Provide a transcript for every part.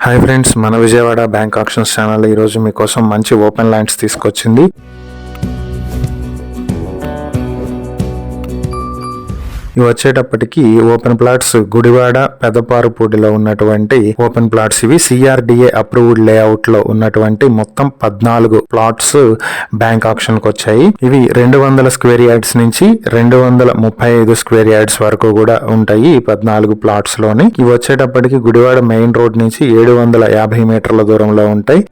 Hi friends, మన Vijayawada bank actions channel ఈరోజు మీకోసం మంచి ఓపెన్ ల్యాండ్స్ తీసుకొచ్చింది. ఇవి వచ్చేటప్పటికి ఓపెన్ ప్లాట్స్ గుడివాడ పెదపారుపూడిలో ఉన్నటువంటి ఓపెన్ ప్లాట్స్. ఇవి సిఆర్డిఏ అప్రూవ్డ్ లేఅవుట్ లో ఉన్నటువంటి మొత్తం 14 ప్లాట్స్ బ్యాంక్ ఆక్షన్ కు వచ్చాయి. ఇవి 200 స్క్వేర్ యార్డ్స్ నుంచి 235 స్క్వేర్ యార్డ్స్ వరకు కూడా ఉంటాయి ఈ 14 ప్లాట్స్ లోని. ఇవి వచ్చేటప్పటికి గుడివాడ మెయిన్ రోడ్ నుంచి 750 మీటర్ల దూరంలో ఉంటాయి.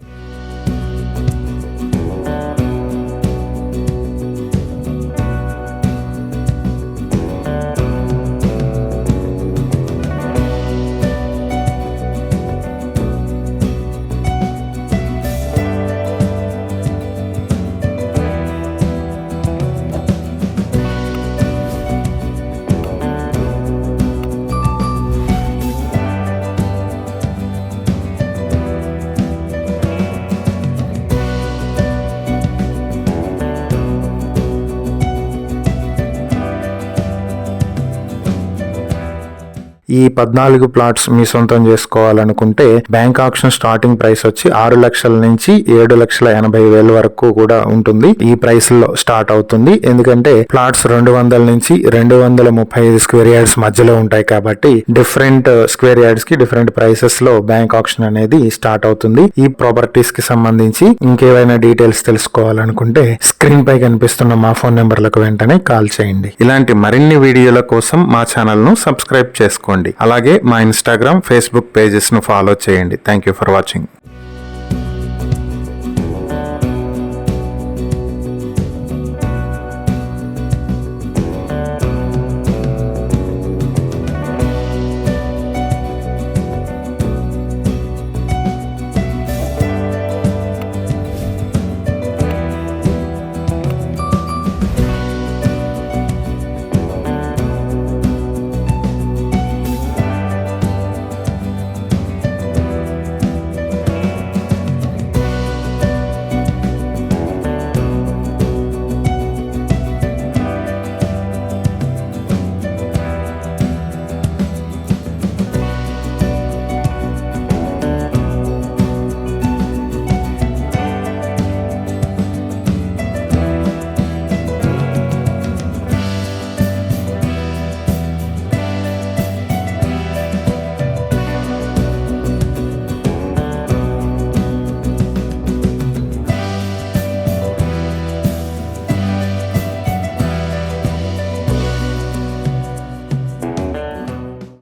ఈ 14 ప్లాట్స్ మీ సొంతం చేసుకోవాలనుకుంటే బ్యాంక్ ఆక్షన్ స్టార్టింగ్ ప్రైస్ వచ్చి 6 లక్షల నుంచి 7,80,000 వరకు కూడా ఉంటుంది. ఈ ప్రైస్ లో స్టార్ట్ అవుతుంది. ఎందుకంటే ప్లాట్స్ 200 నుంచి 235 స్క్వేర్ యార్డ్స్ మధ్యలో ఉంటాయి కాబట్టి డిఫరెంట్ స్క్వేర్ యార్డ్స్ కి డిఫరెంట్ ప్రైసెస్ లో బ్యాంక్ ఆక్షన్ అనేది స్టార్ట్ అవుతుంది. ఈ ప్రాపర్టీస్ కి సంబంధించి ఇంకేమైనా డీటెయిల్స్ తెలుసుకోవాలనుకుంటే స్క్రీన్ పై కనిపిస్తున్న మా ఫోన్ నెంబర్లకు వెంటనే కాల్ చేయండి. ఇలాంటి మరిన్ని వీడియోల కోసం మా ఛానల్ ను సబ్స్క్రైబ్ చేసుకోండి. అలాగే మా ఇన్స్టాగ్రామ్, ఫేస్బుక్ పేజెస్ ను ఫాలో చేయండి. Thank you for watching.